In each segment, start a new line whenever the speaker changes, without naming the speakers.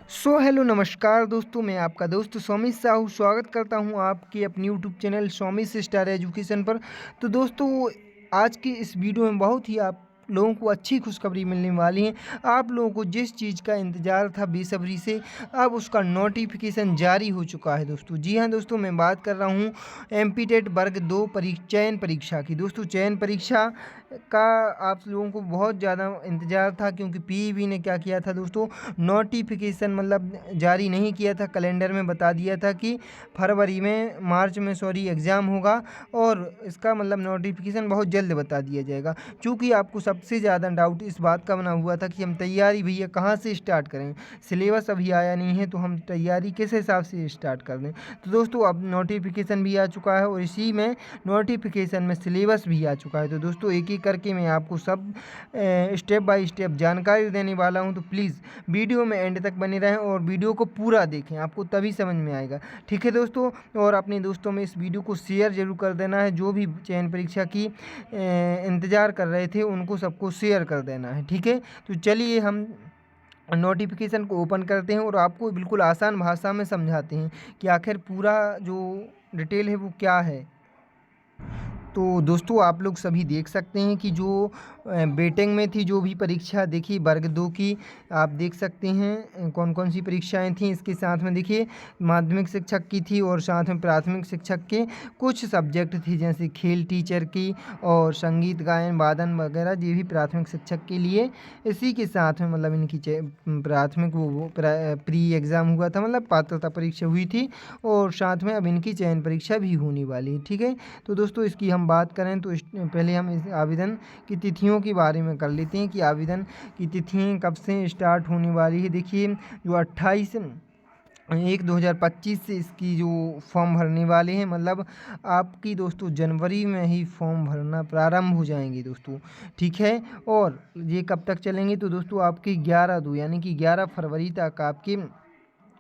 Hello नमस्कार दोस्तों, मैं आपका दोस्त स्वामी साहू स्वागत करता हूं आपके अपने यूट्यूब चैनल स्वामी स्टार एजुकेशन पर। तो दोस्तों, आज की इस वीडियो में बहुत ही आप लोगों को अच्छी खुशखबरी मिलने वाली है। आप लोगों को जिस चीज़ का इंतज़ार था बेसब्री से, अब उसका नोटिफिकेशन जारी हो चुका है दोस्तों। जी हाँ दोस्तों, मैं बात कर रहा हूँ एमपीटेट वर्ग 2 चयन परीक्षा की। दोस्तों, चयन परीक्षा का आप लोगों को बहुत ज़्यादा इंतज़ार था, क्योंकि पीईबी ने क्या किया था दोस्तों, नोटिफिकेशन जारी नहीं किया था। कैलेंडर में बता दिया था कि मार्च में एग्ज़ाम होगा, और इसका नोटिफिकेशन बहुत जल्द बता दिया जाएगा। चूँकि आपको सबसे ज़्यादा डाउट इस बात का बना हुआ था कि हम तैयारी भैया कहाँ से स्टार्ट करें, सिलेबस अभी आया नहीं है, तो हम तैयारी किस हिसाब से स्टार्ट कर दें। तो दोस्तों, अब नोटिफिकेशन भी आ चुका है, और इसी में नोटिफिकेशन में सिलेबस भी आ चुका है। तो दोस्तों, एक एक करके मैं आपको सब स्टेप बाय स्टेप जानकारी देने वाला हूं। तो प्लीज़ वीडियो में एंड तक बने रहें और वीडियो को पूरा देखें, आपको तभी समझ में आएगा। ठीक है दोस्तों, और अपने दोस्तों में इस वीडियो को शेयर ज़रूर कर देना है। जो भी चयन परीक्षा की इंतज़ार कर रहे थे, उनको सबको शेयर कर देना है। ठीक है, तो चलिए हम नोटिफिकेशन को ओपन करते हैं और आपको बिल्कुल आसान भाषा में समझाते हैं कि आखिर पूरा जो डिटेल है वो क्या है। तो दोस्तों, आप लोग सभी देख सकते हैं कि जो वेटिंग में थी, जो भी परीक्षा देखी वर्ग 2 की, आप देख सकते हैं कौन कौन सी परीक्षाएं थीं। इसके साथ में देखिए, माध्यमिक शिक्षक की थी, और साथ में प्राथमिक शिक्षक के कुछ सब्जेक्ट थी, जैसे खेल टीचर की और संगीत गायन वादन वगैरह, ये भी प्राथमिक शिक्षक के लिए। इसी के साथ में इनकी प्राथमिक वो प्री एग्ज़ाम हुआ था, पात्रता परीक्षा हुई थी, और साथ में अब इनकी चयन परीक्षा भी होने वाली है। ठीक है, तो दोस्तों, इसकी हम बात करें तो पहले हम इस आवेदन की तिथियों के बारे में कर लेते हैं कि आवेदन की तिथियाँ कब से स्टार्ट होने वाली है। देखिए, जो 28/1/2025 से इसकी जो फॉर्म भरने वाले हैं, आपकी दोस्तों जनवरी में ही फॉर्म भरना प्रारंभ हो जाएंगे दोस्तों। ठीक है, और ये कब तक चलेंगे, तो दोस्तों आपकी 11/2 यानी कि 11 फरवरी तक आपके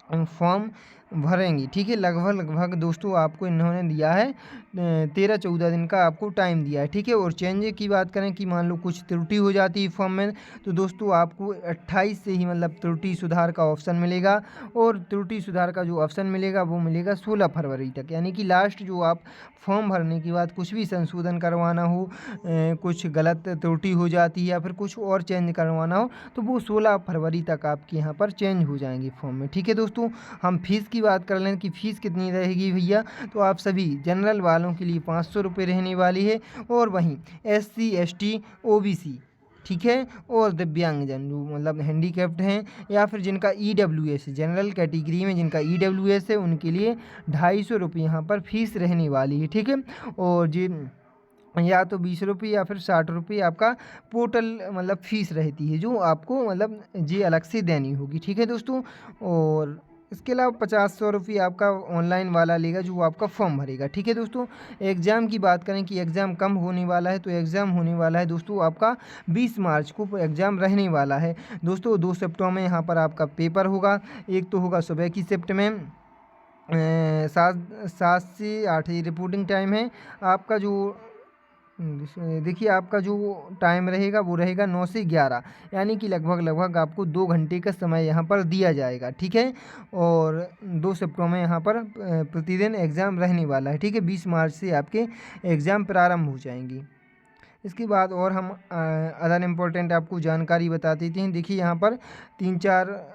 फॉर्म भरेंगी। ठीक है, लगभग दोस्तों आपको इन्होंने दिया है 13-14 दिन का आपको टाइम दिया है। ठीक है, और चेंज की बात करें कि मान लो कुछ त्रुटि हो जाती है फॉर्म में, तो दोस्तों आपको 28 से ही त्रुटि सुधार का ऑप्शन मिलेगा, और त्रुटि सुधार का जो ऑप्शन मिलेगा वो मिलेगा 16 फरवरी तक। यानी कि लास्ट जो आप फॉर्म भरने के बाद कुछ भी संशोधन करवाना हो, कुछ गलत त्रुटि हो जाती है या फिर कुछ और चेंज करवाना हो, तो वो 16 फरवरी तक आपके यहाँ पर चेंज हो जाएंगी फॉर्म में। ठीक है दोस्तों, हम फीस की बात कर लें कि फ़ीस कितनी रहेगी भैया, तो आप सभी जनरल वालों के लिए 500 रुपये रहने वाली है, और वहीं SC ST OBC, ठीक है, और दिव्यांगजन जो हैंडीकैप्ड हैं, या फिर जिनका EWS है, जनरल कैटेगरी में जिनका EWS है, उनके लिए 250 रुपये यहाँ पर फीस रहने वाली है। ठीक है, और जिन या तो 20 रुपये या फिर 60 रुपये आपका पोर्टल फ़ीस रहती है, जो आपको ये अलग से देनी होगी। ठीक है दोस्तों, और इसके अलावा 50-100 रुपये आपका ऑनलाइन वाला लेगा जो आपका फॉर्म भरेगा। ठीक है दोस्तों, एग्ज़ाम की बात करें कि एग्ज़ाम कम होने वाला है, तो एग्ज़ाम होने वाला है दोस्तों आपका 20 मार्च को एग्ज़ाम रहने वाला है दोस्तों। 2 शिफ्टों में यहाँ पर आपका पेपर होगा। एक तो होगा सुबह की शिफ्ट में 7 से 8 ये रिपोर्टिंग टाइम है आपका। जो देखिए, आपका जो टाइम रहेगा वो रहेगा 9 से 11, यानी कि लगभग आपको 2 घंटे का समय यहाँ पर दिया जाएगा। ठीक है, और 2 शिफ्टों में यहाँ पर प्रतिदिन एग्ज़ाम रहने वाला है। ठीक है, 20 मार्च से आपके एग्ज़ाम प्रारंभ हो जाएंगी। इसके बाद और हम अदर इम्पोर्टेंट आपको जानकारी बता देते हैं। देखिए, यहाँ पर 3-4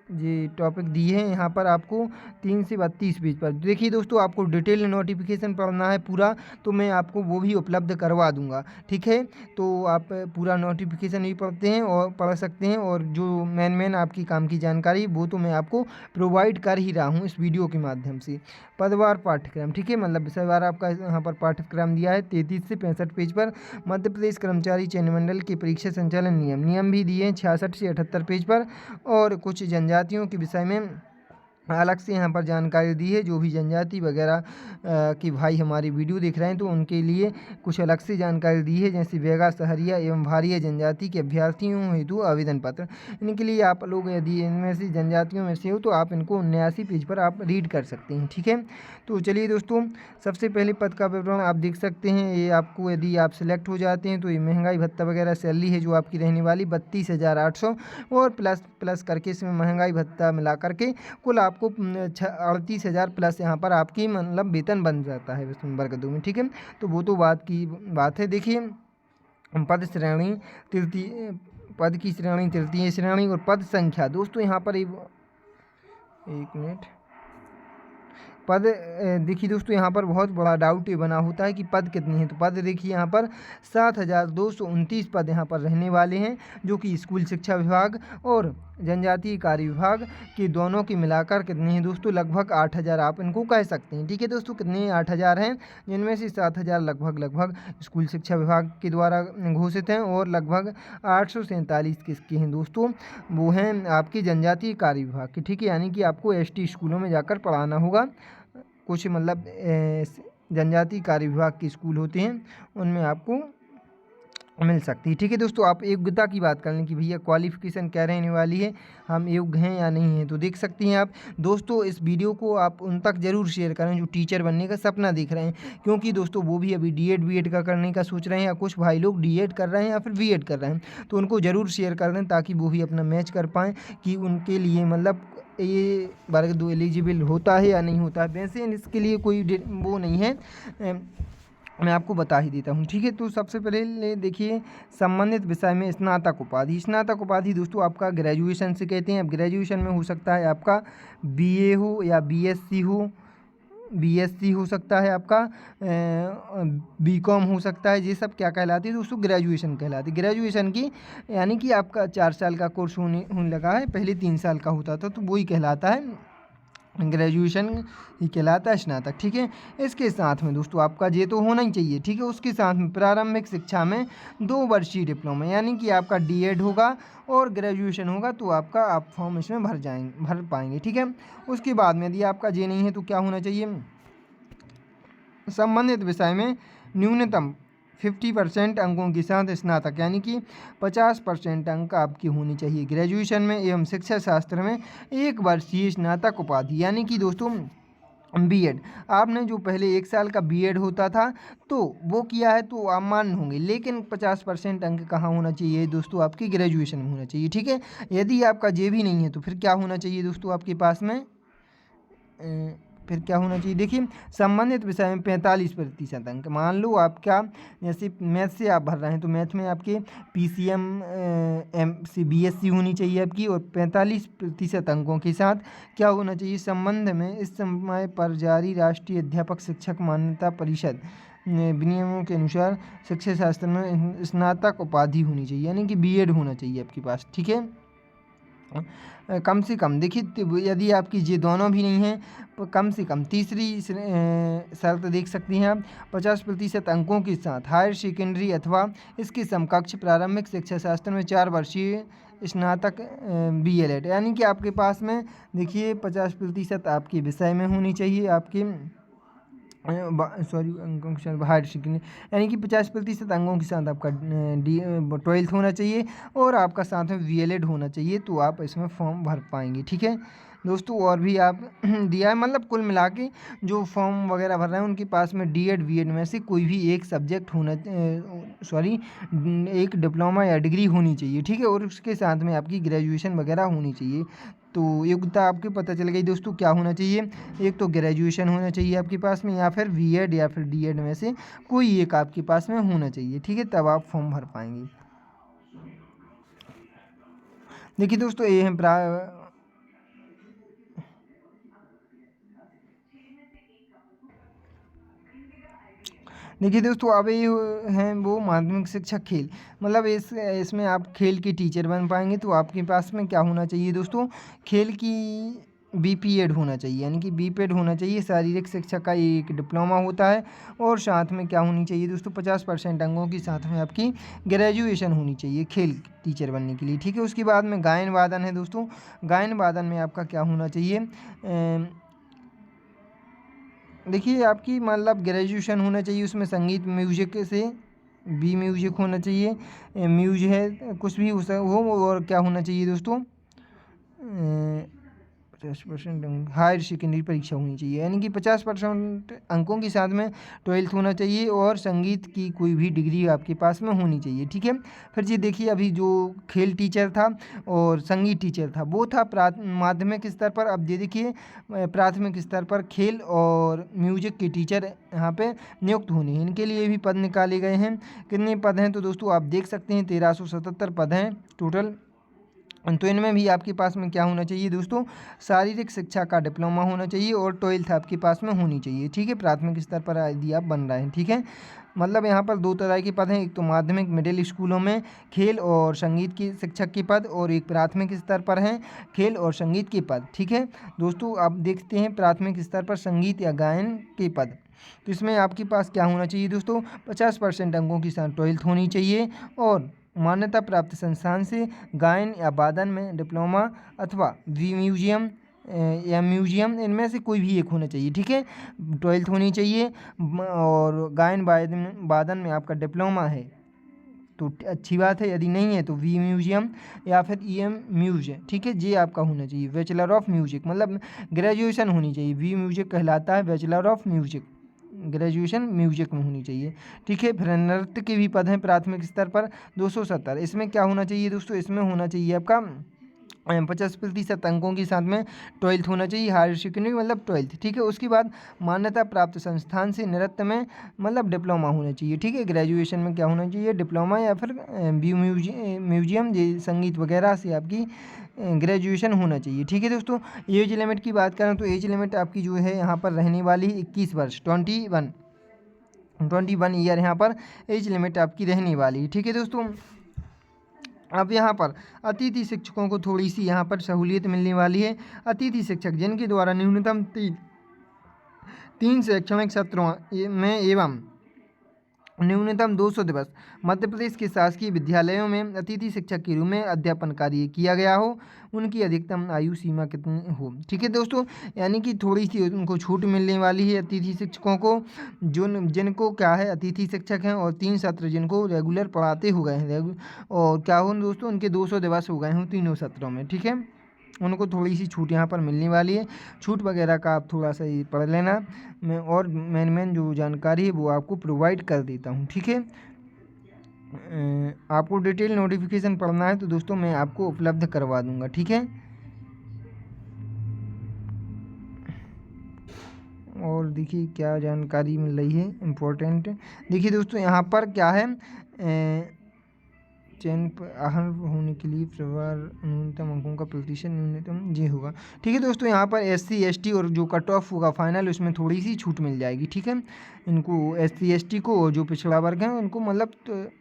ये टॉपिक दिए हैं यहाँ पर आपको 3 से 32 पेज पर। देखिए दोस्तों, आपको डिटेल नोटिफिकेशन पढ़ना है पूरा, तो मैं आपको वो भी उपलब्ध करवा दूंगा। ठीक है, तो आप पूरा नोटिफिकेशन भी पढ़ते हैं और पढ़ सकते हैं, और जो मेन आपकी काम की जानकारी वो तो मैं आपको प्रोवाइड कर ही रहा हूँ इस वीडियो के माध्यम से। पदवार पाठ्यक्रम, ठीक है, विषयवार आपका यहाँ पर पाठ्यक्रम दिया है 33 से 65 पेज पर। मध्य प्रदेश कर्मचारी चयन मंडल के परीक्षा संचालन नियम भी दिए हैं 66 से 78 पेज पर, और कुछ जनजातियों के विषय में अलग से यहाँ पर जानकारी दी है। जो भी जनजाति वगैरह कि भाई हमारी वीडियो देख रहे हैं तो उनके लिए कुछ अलग से जानकारी दी है, जैसे वेगा, सहरिया एवं भारिया जनजाति के अभ्यर्थियों हेतु आवेदन पत्र। इनके लिए आप लोग यदि इनमें से जनजातियों में से हो तो आप इनको 79 पेज पर आप रीड कर सकते हैं। ठीक है, तो चलिए दोस्तों, सबसे पहले पद का विवरण आप देख सकते हैं। ये आपको यदि आप सिलेक्ट हो जाते हैं तो ये महंगाई भत्ता वगैरह सैलरी है जो आपकी रहने वाली 32,800 और प्लस करके इसमें महंगाई भत्ता मिला करके कुल आपको 38,000 प्लस यहाँ पर आपकी मतलब वेतन बन जाता है वर्ग 2 में। ठीक है, तो वो तो बात है। देखिए, पद श्रेणी तृतीय, पद की श्रेणी तृतीय श्रेणी और पद संख्या दोस्तों यहाँ पर एक मिनट पद देखिए दोस्तों, यहाँ पर बहुत बड़ा डाउट ये बना होता है कि पद कितने हैं। तो पद देखिए यहाँ पर 7,229 पद यहाँ पर रहने वाले हैं, जो कि स्कूल शिक्षा विभाग और जनजातीय कार्य विभाग के दोनों की मिलाकर कितने हैं दोस्तों, लगभग 8,000 आप इनको कह सकते हैं। ठीक है दोस्तों, कितने 8,000 हैं, जिनमें से 7,000 लगभग स्कूल शिक्षा विभाग के द्वारा घोषित हैं और लगभग 847 किसके हैं दोस्तों, वो हैं आपकी जनजातीय कार्य विभाग के। ठीक है, यानी कि आपको ST स्कूलों में जाकर पढ़ाना होगा। कुछ मतलब जनजातीय कार्य विभाग के स्कूल होते हैं, उनमें आपको मिल सकती है। ठीक है दोस्तों, आप योग्यता की बात कर लें कि भैया क्वालिफ़िकेशन क्या रहने वाली है, हम योग्य हैं या नहीं हैं, तो देख सकती हैं आप दोस्तों। इस वीडियो को आप उन तक ज़रूर शेयर करें जो टीचर बनने का सपना देख रहे हैं, क्योंकि दोस्तों वो भी अभी D.Ed का करने का सोच रहे हैं, या कुछ भाई लोग D.Ed कर रहे हैं या फिर B.Ed कर रहे हैं, तो उनको ज़रूर शेयर कर दें ताकि वो भी अपना मैच कर पाएँ कि उनके लिए मतलब ये वर्ग 2 एलिजिबल होता है या नहीं होता है। वैसे इसके लिए कोई वो नहीं है, मैं आपको बता ही देता हूँ। ठीक है, तो सबसे पहले देखिए, संबंधित विषय में स्नातक उपाधि। स्नातक उपाधि दोस्तों आपका ग्रेजुएशन से कहते हैं। अब ग्रेजुएशन में हो सकता है आपका BA हो या BSc हो सकता है, आपका BCom हो सकता है। ये सब क्या कहलाती है दोस्तों, ग्रेजुएशन कहलाती है। ग्रेजुएशन की यानी कि आपका 4 साल का कोर्स होने लगा है, पहले 3 साल का होता था, तो वही कहलाता है ग्रेजुएशन ही कहलाता है स्नातक। ठीक है, इसके साथ में दोस्तों आपका ये तो होना ही चाहिए। ठीक है, उसके साथ में प्रारंभिक शिक्षा में 2 वर्षीय डिप्लोमा, यानी कि आपका D.Ed होगा और ग्रेजुएशन होगा, तो आपका आप फॉर्म इसमें भर पाएंगे। ठीक है, उसके बाद में यदि आपका ये नहीं है तो क्या होना चाहिए, संबंधित विषय में न्यूनतम 50% अंकों के साथ स्नातक, यानी कि 50% अंक आपकी होनी चाहिए ग्रेजुएशन में एवं शिक्षा शास्त्र में 1 वर्षीय स्नातक उपाधि, यानी कि दोस्तों B.Ed। आपने जो पहले 1 साल का B.Ed होता था तो वो किया है तो आप मान्य होंगे, लेकिन 50% अंक कहाँ होना चाहिए दोस्तों, आपकी ग्रेजुएशन में होना चाहिए। ठीक है, यदि आपका जे भी नहीं है तो फिर क्या होना चाहिए दोस्तों आपके पास में, फिर क्या होना चाहिए, देखिए संबंधित विषय में 45% अंक। मान लो आपका जैसे मैथ से आप भर रहे हैं तो मैथ में आपके PCM BSc होनी चाहिए आपकी, और 45% अंकों के साथ क्या होना चाहिए, संबंध में इस समय पर जारी राष्ट्रीय अध्यापक शिक्षक मान्यता परिषद विनियमों के अनुसार शिक्षा शास्त्र में स्नातक उपाधि होनी चाहिए, यानी कि B.Ed होना चाहिए आपके पास। ठीक है, कम से कम देखिए, यदि आपकी ये दोनों भी नहीं हैं तो कम से कम तीसरी शर्त देख सकती हैं आप, 50% अंकों के साथ हायर सेकेंडरी अथवा इसके समकक्ष प्रारंभिक शिक्षा शास्त्र में 4 वर्षीय स्नातक B.Ed, यानी कि आपके पास में देखिए 50% आपके विषय में होनी चाहिए, आपके हायर सेकेंडरी, यानी कि 50% अंकों के साथ आपका 12th होना चाहिए और आपका साथ में VLED होना चाहिए, तो आप इसमें फॉर्म भर पाएंगे। ठीक है दोस्तों, और भी आप दिया है, मतलब कुल मिला के जो फॉर्म वगैरह भर रहे हैं उनके पास में D.Ed B.Ed में से कोई भी एक सब्जेक्ट होना एक डिप्लोमा या डिग्री होनी चाहिए। ठीक है, और उसके साथ में आपकी ग्रेजुएशन वगैरह होनी चाहिए। तो योग्यता आपकी पता चल गई दोस्तों, क्या होना चाहिए, एक तो ग्रेजुएशन होना चाहिए आपके पास में, या फिर B.Ed या फिर D.Ed में से कोई एक आपके पास में होना चाहिए। ठीक है, तब आप फॉर्म भर पाएंगे। देखिए दोस्तों, ये है देखिए दोस्तों, अब ये हैं वो माध्यमिक शिक्षक खेल, मतलब इसमें आप खेल के टीचर बन पाएंगे। तो आपके पास में क्या होना चाहिए दोस्तों, खेल की बीपीएड होना चाहिए, यानी कि बीपीएड होना चाहिए। शारीरिक शिक्षा का एक डिप्लोमा होता है और साथ में क्या होनी चाहिए दोस्तों, 50% अंकों की साथ में आपकी ग्रेजुएशन होनी चाहिए खेल टीचर बनने के लिए, ठीक है। उसके बाद में गायन वादन है दोस्तों। गायन वादन में आपका क्या होना चाहिए, देखिए आपकी मतलब ग्रेजुएशन होना चाहिए, उसमें संगीत म्यूजिक से बी म्यूजिक होना चाहिए, म्यूज है कुछ भी हो, और क्या होना चाहिए दोस्तों, 50% हायर सेकेंडरी परीक्षा होनी चाहिए, यानी कि 50% अंकों के साथ में 12th होना चाहिए और संगीत की कोई भी डिग्री आपके पास में होनी चाहिए, ठीक है। फिर जी देखिए, अभी जो खेल टीचर था और संगीत टीचर था वो था माध्यमिक स्तर पर। अब ये देखिए प्राथमिक स्तर पर खेल और म्यूजिक के टीचर यहाँ पे नियुक्त होने हैं, इनके लिए भी पद निकाले गए हैं। कितने पद हैं तो दोस्तों आप देख सकते हैं 1377 पद हैं टोटल। तो इनमें भी आपके पास में क्या होना चाहिए दोस्तों, शारीरिक शिक्षा का डिप्लोमा होना चाहिए और 12th आपके पास में होनी चाहिए, ठीक है। प्राथमिक स्तर पर यदि आप बन रहे हैं, ठीक है। मतलब यहाँ पर दो तरह के पद हैं, एक तो माध्यमिक मिडिल स्कूलों में खेल और संगीत के शिक्षक के पद, और एक प्राथमिक स्तर पर हैं खेल और संगीत के पद, ठीक है दोस्तों। आप देखते हैं प्राथमिक स्तर पर संगीत या गायन के पद, तो इसमें आपके पास क्या होना चाहिए दोस्तों, 50% अंकों की साथ 12th होनी चाहिए और मान्यता प्राप्त संस्थान से गायन या वादन में डिप्लोमा अथवा म्यूजियम या म्यूजियम, इनमें से कोई भी एक होना चाहिए, ठीक है। 12th होनी चाहिए और गायन वादन में आपका डिप्लोमा है तो अच्छी बात है, यदि नहीं है तो वी म्यूजियम या फिर EM म्यूज, ठीक है, ये आपका होना चाहिए। बैचलर ऑफ म्यूजिक मतलब ग्रेजुएशन होनी चाहिए, वी म्यूजिक कहलाता है bachelor of music, graduation music में होनी चाहिए, ठीक है। फिर नृत्य के भी पद हैं प्राथमिक स्तर पर 270। इसमें क्या होना चाहिए दोस्तों, इसमें होना चाहिए आपका 50% अंकों के साथ में 12th होना चाहिए, हायर सेकेंडरी मतलब 12th, ठीक है। उसके बाद मान्यता प्राप्त संस्थान से नृत्य में मतलब डिप्लोमा होना चाहिए, ठीक है। ग्रेजुएशन में क्या होना चाहिए, डिप्लोमा या फिर म्यूजियम ये संगीत वगैरह से आपकी ग्रेजुएशन होना चाहिए, ठीक है दोस्तों। एज लिमिट की बात करें तो एज लिमिट आपकी जो है यहाँ पर रहने वाली 21 वर्ष, 21 ईयर यहाँ पर एज लिमिट आपकी रहने वाली है, ठीक है दोस्तों। अब यहाँ पर अतिथि शिक्षकों को थोड़ी सी यहाँ पर सहूलियत मिलने वाली है। अतिथि शिक्षक जिनके द्वारा न्यूनतम तीन शैक्षणिक सत्रों में एवं न्यूनतम 200 दिवस मध्य प्रदेश के शासकीय विद्यालयों में अतिथि शिक्षक के रूप में अध्यापन कार्य किया गया हो, उनकी अधिकतम आयु सीमा कितनी हो, ठीक है दोस्तों। यानी कि थोड़ी सी उनको छूट मिलने वाली है अतिथि शिक्षकों को, जिनको क्या है अतिथि शिक्षक हैं और 3 सत्र जिनको रेगुलर पढ़ाते हो गए हैं, और क्या हो दोस्तों उनके 200 दिवस हो गए हों तीनों सत्रों में, ठीक है। उनको थोड़ी सी छूट यहाँ पर मिलने वाली है। छूट वगैरह का आप थोड़ा सा ही पढ़ लेना, मैं और मेन जो जानकारी है वो आपको प्रोवाइड कर देता हूँ, ठीक है। आपको डिटेल नोटिफिकेशन पढ़ना है तो दोस्तों मैं आपको उपलब्ध करवा दूंगा, ठीक है। और देखिए क्या जानकारी मिल रही है इम्पोर्टेंट, देखिए दोस्तों यहाँ पर क्या है, चयन पर आहर होने के लिए परिवार न्यूनतम अंकों का प्रतिशत न्यूनतम ये होगा, ठीक है दोस्तों। यहाँ पर SC ST और जो कट ऑफ होगा फाइनल उसमें थोड़ी सी छूट मिल जाएगी, ठीक है। इनको SC ST को जो पिछड़ा वर्ग है उनको मतलब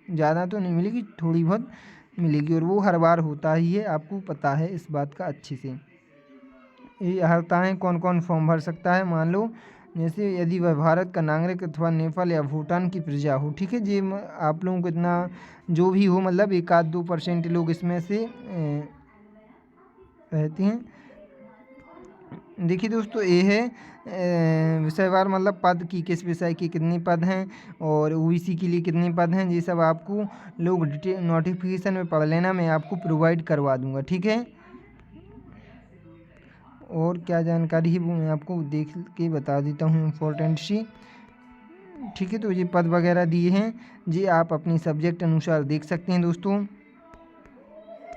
ज़्यादा तो नहीं मिलेगी, थोड़ी बहुत मिलेगी, और वो हर बार होता ही है, आपको पता है इस बात का अच्छे से। ये अर्हताएँ कौन कौन फॉर्म भर सकता है, मान लो जैसे यदि वह भारत का नागरिक अथवा नेपाल या भूटान की प्रजा हो, ठीक है। जी आप लोगों को इतना जो भी हो मतलब 1-2% लोग इसमें से रहते हैं। देखिए दोस्तों ये है विषयवार मतलब पद की किस विषय के कितने पद हैं और OBC के लिए कितने पद हैं, ये सब आपको लोग डिटेल नोटिफिकेशन में पढ़ लेना, मैं आपको प्रोवाइड करवा दूंगा, ठीक है। और क्या जानकारी है वो मैं आपको देख के बता देता हूँ इम्पोर्टेंट सी, ठीक है। तो ये पद वगैरह दिए हैं, ये आप अपनी सब्जेक्ट अनुसार देख सकते हैं दोस्तों।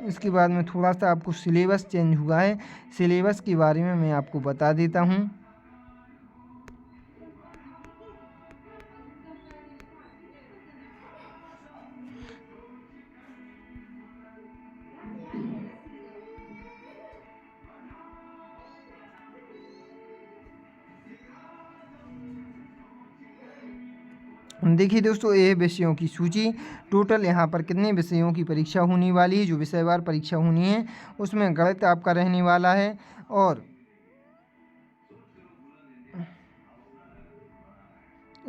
इसके बाद में थोड़ा सा आपको सिलेबस चेंज हुआ है, सिलेबस के बारे में मैं आपको बता देता हूँ। देखिए दोस्तों ये विषयों की सूची, टोटल यहाँ पर कितने विषयों की परीक्षा होने वाली है, जो विषयवार परीक्षा होनी है उसमें गणित आपका रहने वाला है, और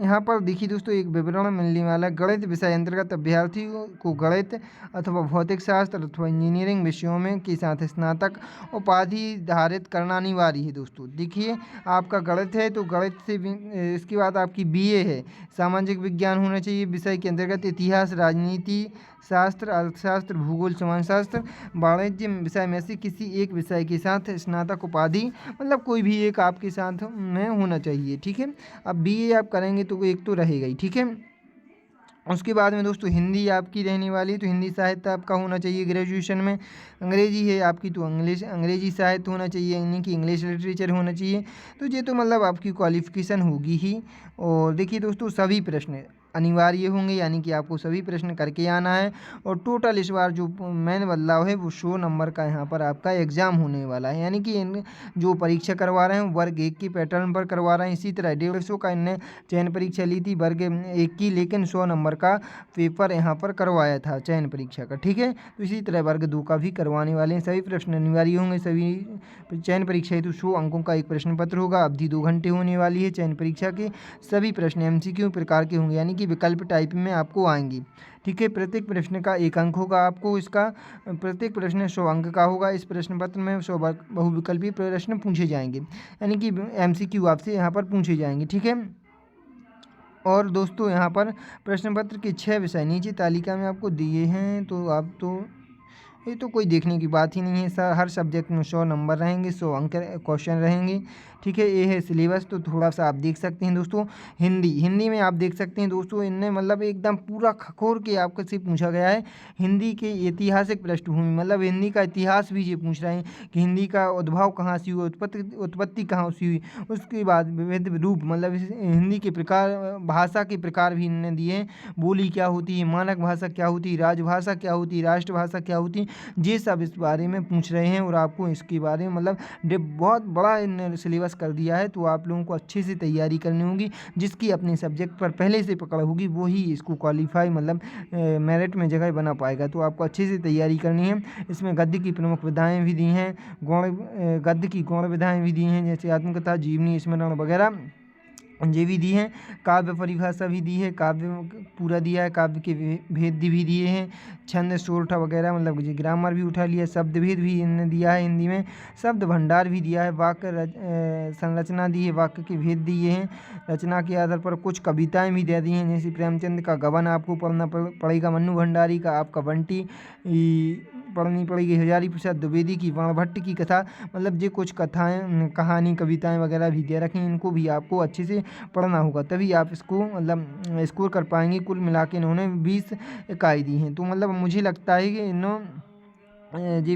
यहाँ पर देखिए दोस्तों एक विवरण मिलने वाला है। गणित विषय अंतर्गत अभ्यर्थियों को गणित अथवा भौतिक शास्त्र अथवा इंजीनियरिंग विषयों में के साथ स्नातक उपाधि धारित करना अनिवार्य है। दोस्तों देखिए आपका गणित है तो गणित से इसके बाद आपकी बीए है, सामाजिक विज्ञान होना चाहिए विषय के अंतर्गत इतिहास, राजनीति शास्त्र, अर्थशास्त्र, भूगोल, समाजशास्त्र, वाणिज्य विषय में से किसी एक विषय के साथ स्नातक उपाधि, मतलब कोई भी एक आपके साथ में होना चाहिए। ठीक है, अब बीए आप करेंगे तो एक तो रहेगा ही। ठीक है, उसके बाद में दोस्तों हिंदी आपकी रहने वाली है, तो हिंदी साहित्य आपका होना चाहिए ग्रेजुएशन में। अंग्रेजी है आपकी तो अंग्रेजी साहित्य होना चाहिए, यानी कि इंग्लिश लिटरेचर होना चाहिए। तो ये तो मतलब आपकी क्वालिफिकेशन होगी ही। और देखिए दोस्तों सभी प्रश्न अनिवार्य होंगे, यानी कि आपको सभी प्रश्न करके आना है। और टोटल इस बार जो मेन बदलाव है वो 100 नंबर का यहाँ पर आपका एग्ज़ाम होने वाला है, यानी कि इन जो परीक्षा करवा रहे हैं वर्ग 1 की पैटर्न पर करवा रहे हैं। इसी तरह 150 का इनने चयन परीक्षा ली थी वर्ग 1 की, लेकिन 100 नंबर का पेपर यहाँ पर करवाया था चयन परीक्षा का। ठीक है, तो इसी तरह वर्ग 2 का भी करवाने वाले हैं। सभी प्रश्न अनिवार्य होंगे। सभी चयन परीक्षा हेतु 100 अंकों का एक प्रश्न पत्र होगा। अवधि 2 घंटे होने वाली है। चयन परीक्षा के सभी प्रश्न MCQ प्रकार के होंगे, यानी कि विकल्प टाइप में आपको आएंगी। ठीक है, प्रत्येक प्रश्न का 1 अंक होगा आपको। इसका प्रत्येक प्रश्न 100 अंक का होगा। इस प्रश्न पत्र में 100 बहुविकल्पीय प्रश्न पूछे जाएंगे, यानी कि MCQ आपसे यहाँ पर पूछे जाएंगे। ठीक है, और दोस्तों यहाँ पर प्रश्न पत्र के 6 विषय नीचे तालिका में आपको दिए हैं, तो आप तो ये तो कोई देखने की बात ही नहीं है सर। हर सब्जेक्ट में 100 नंबर रहेंगे, 100 अंक क्वेश्चन रहेंगे। ठीक है, ये है सिलेबस, तो थोड़ा सा आप देख सकते हैं दोस्तों। हिंदी में आप देख सकते हैं दोस्तों, इनने मतलब एकदम पूरा खखोर के आपको से पूछा गया है। हिंदी के ऐतिहासिक पृष्ठभूमि, मतलब हिंदी का इतिहास भी ये पूछ रहे हैं कि हिंदी का उद्भव कहाँ से हुआ, उत्पत्ति कहाँ से हुई। उसके बाद विविध रूप, मतलब हिंदी के प्रकार, भाषा के प्रकार भी इन्होंने दिए हैं। बोली क्या होती है, मानक भाषा क्या होती है, राजभाषा क्या होती है, राष्ट्रभाषा क्या होती है, ये सब इस बारे में पूछ रहे हैं। और आपको इसके बारे में मतलब बहुत बड़ा इन्होंने सिलेबस कर दिया है, तो आप लोगों को अच्छे से तैयारी करनी होगी। जिसकी अपने सब्जेक्ट पर पहले से पकड़ होगी वही इसको क्वालिफाई, मतलब मेरिट में जगह बना पाएगा। तो आपको अच्छे से तैयारी करनी है। इसमें गद्य की प्रमुख विधाएँ भी दी हैं, गद्य की गौण विधाएँ भी दी हैं, जैसे आत्मकथा, जीवनी, स्मरण वगैरह ये भी दी हैं। काव्य परिभाषा भी दी है, काव्य पूरा दिया है, काव्य के भेद भी दिए हैं, छंद, सोरठा वगैरह, मतलब ये ग्रामर भी उठा लिया, शब्द भेद भी इन्होंने दिया है हिंदी में, शब्द भंडार भी दिया है, वाक्य संरचना दी है, वाक्य के भेद दिए हैं। रचना के आधार पर कुछ कविताएं भी दे दी हैं, जैसे प्रेमचंद का गबन आपको पढ़ना पड़ेगा, मन्नू भंडारी का आपका बंटी पढ़नी पड़ेगी, हजारी प्रसाद द्विवेदी की बाणभट्ट की कथा, मतलब ये कुछ कथाएं, कहानी, कविताएं वगैरह भी दे रखी हैं। इनको भी आपको अच्छे से पढ़ना होगा, तभी आप इसको मतलब स्कोर कर पाएंगे। कुल मिला के इन्होंने 20 इकाई दी हैं, तो मतलब मुझे लगता है कि इन्होंने जी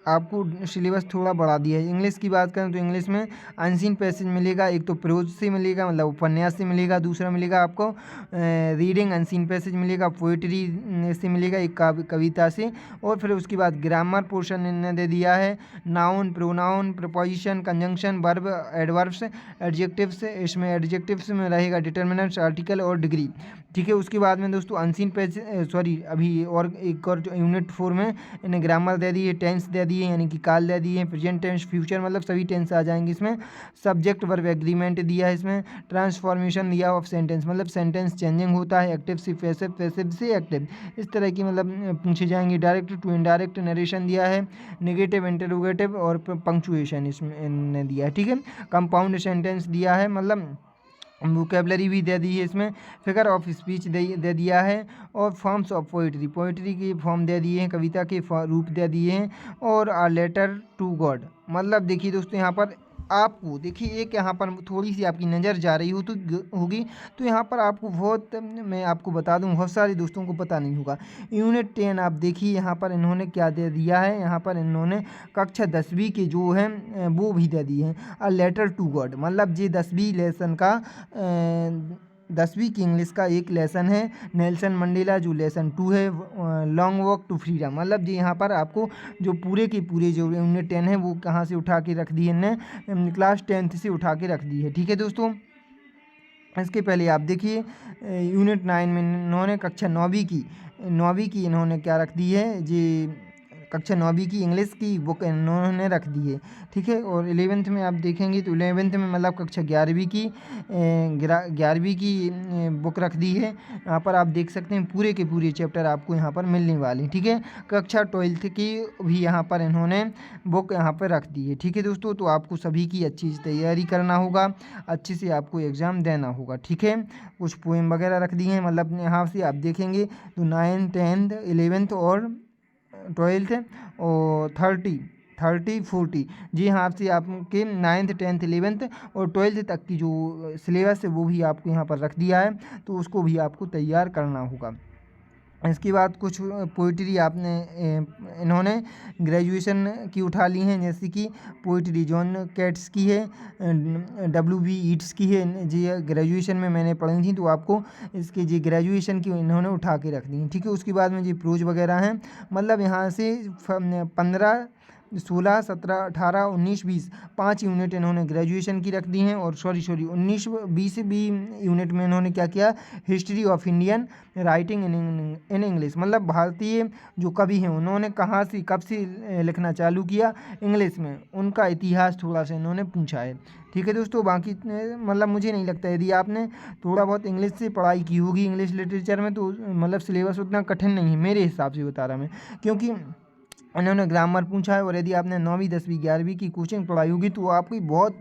आपको सिलेबस थोड़ा बढ़ा दिया है। इंग्लिश की बात करें तो इंग्लिश में अनसीन पैसेज मिलेगा, एक तो प्रोज से मिलेगा, मतलब उपन्यास से मिलेगा, दूसरा मिलेगा आपको रीडिंग अनसीन पैसेज मिलेगा, पोइट्री से मिलेगा, एक कविता से, और फिर उसके बाद ग्रामर पोर्शन इन्होंने दे दिया है, noun, pronoun, preposition, conjunction, verb, adverbs, adjectives. इसमें एडजेक्टिव्स में रहेगा डिटर्मिनेंट्स, आर्टिकल और डिग्री। ठीक है, उसके बाद में दोस्तों अनसीन पैसेज अभी और एक और जो यूनिट 4 में इन्हें ग्रामर दे दी है, टेंस दे दी है, यानी कि काल दे दी है, प्रेजेंट टेंस, फ्यूचर, मतलब सभी टेंस आ जाएंगे इसमें। सब्जेक्ट वर्ब एग्रीमेंट दिया है इसमें, ट्रांसफॉर्मेशन दिया ऑफ सेंटेंस, मतलब सेंटेंस चेंजिंग होता है, एक्टिव से पैसिव, पैसिव से एक्टिव, इस तरह की मतलब पूछे जाएंगे। डायरेक्ट टू इनडायरेक्ट नरेशन दिया है, नेगेटिव, इंटरोगेटिव और पंक्चुएशन इसमें दिया है। ठीक है, कंपाउंड सेंटेंस दिया है, मतलब वोकेबलरी भी दे दी है इसमें, फिगर ऑफ स्पीच दे दिया है, और फॉर्म्स ऑफ पोइट्री के फॉर्म दे दिए हैं, कविता के रूप दे दिए हैं, और आ लेटर टू गॉड। मतलब देखिए दोस्तों यहाँ पर आपको देखिए एक यहाँ पर थोड़ी सी आपकी नज़र जा रही हो तो होगी, तो यहाँ पर आपको बहुत, मैं आपको बता दूँ बहुत सारे दोस्तों को पता नहीं होगा। यूनिट 10 आप देखिए यहाँ पर इन्होंने क्या दे दिया है, यहाँ पर इन्होंने कक्षा 10वीं के जो हैं वो भी दे दिए हैं, अ लेटर टू गॉड, मतलब ये 10वीं लेसन का 10वीं की इंग्लिश का एक लेसन है। नेल्सन मंडेला जो लेसन 2 है, लॉन्ग वॉक टू फ्रीडम, मतलब जी यहाँ पर आपको जो पूरे के पूरे जो यूनिट 10 है वो कहाँ से उठा के रख दी है, इन्हें क्लास 10th से उठा के रख दी है। ठीक है दोस्तों, इसके पहले आप देखिए यूनिट 9 में इन्होंने कक्षा 9वीं की इन्होंने क्या रख दी है जी, कक्षा 9वीं की इंग्लिश की बुक इन्होंने रख दी है, ठीक है। और 11th में आप देखेंगे तो 11th में मतलब कक्षा 11वीं की 11वीं की बुक रख दी है। यहाँ पर आप देख सकते हैं पूरे के पूरे चैप्टर आपको यहाँ पर मिलने वाले, ठीक है। कक्षा 12th की भी यहाँ पर इन्होंने बुक यहाँ पर रख दी है, ठीक है दोस्तों। तो आपको सभी की अच्छी से तैयारी करना होगा, अच्छे से आपको एग्ज़ाम देना होगा, ठीक है। कुछ पोएम वगैरह रख दी हैं, मतलब यहाँ से आप देखेंगे तो 9th 10th 11th और 12th और 30 40 जी हाँ, आपसे आपके 9th 10th 11th और 12th तक की जो सिलेबस है वो भी आपको यहाँ पर रख दिया है, तो उसको भी आपको तैयार करना होगा। इसके बाद कुछ पोइट्री आपने इन्होंने ग्रेजुएशन की उठा ली हैं, जैसे कि पोइट्री जॉन केट्स की है, WB ईट्स की है जी, ग्रेजुएशन में मैंने पढ़ी थी, तो आपको इसके जी ग्रेजुएशन की इन्होंने उठा के रख दी, ठीक है। उसके बाद में जी प्रोज वगैरह हैं, मतलब यहाँ से 15 16 17 18 19 20 5 यूनिट इन्होंने ग्रेजुएशन की रख दी हैं। और सॉरी 19 20 भी यूनिट में इन्होंने क्या किया, history of Indian writing in English, मतलब भारतीय जो कवि हैं उन्होंने कहाँ से कब से लिखना चालू किया, इंग्लिश में, उनका इतिहास थोड़ा सा इन्होंने पूछा है, ठीक है दोस्तों। बाकी मतलब मुझे नहीं लगता यदि आपने थोड़ा बहुत इंग्लिश से पढ़ाई की होगी इंग्लिश लिटरेचर में, तो मतलब सिलेबस उतना कठिन नहीं है मेरे हिसाब से बता रहा मैं, क्योंकि इन्होंने ग्रामर पूछा है। और यदि आपने 9वीं 10वीं 11वीं की कोचिंग पढ़ाई होगी तो आपकी बहुत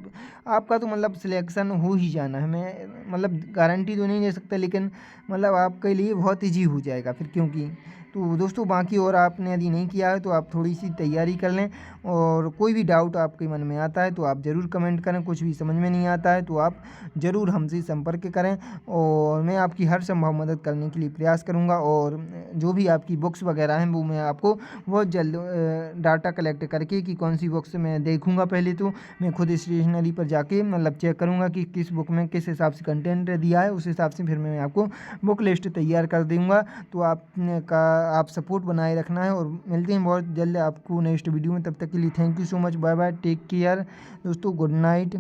आपका तो मतलब सिलेक्शन हो ही जाना है, मैं मतलब गारंटी तो नहीं दे सकता, लेकिन मतलब आपके लिए बहुत ईजी हो जाएगा फिर, क्योंकि तो दोस्तों बाकी और आपने यदि नहीं किया है तो आप थोड़ी सी तैयारी कर लें। और कोई भी डाउट आपके मन में आता है तो आप ज़रूर कमेंट करें, कुछ भी समझ में नहीं आता है तो आप ज़रूर हमसे संपर्क करें, और मैं आपकी हर संभव मदद करने के लिए प्रयास करूँगा। और जो भी आपकी बुक्स वगैरह हैं वो मैं आपको बहुत जल्द डाटा कलेक्ट करके कि कौन सी बुक्स मैं देखूँगा, पहले तो मैं खुद स्टेशनरी पर जाके मतलब चेक करूँगा कि किस बुक में किस हिसाब से कंटेंट दिया है, उस हिसाब से फिर मैं आपको बुक लिस्ट तैयार कर दूँगा। तो आप सपोर्ट बनाए रखना है, और मिलते हैं बहुत जल्द आपको नेक्स्ट वीडियो में। तब तक के लिए thank you so much, bye bye, take care दोस्तों, गुड नाइट।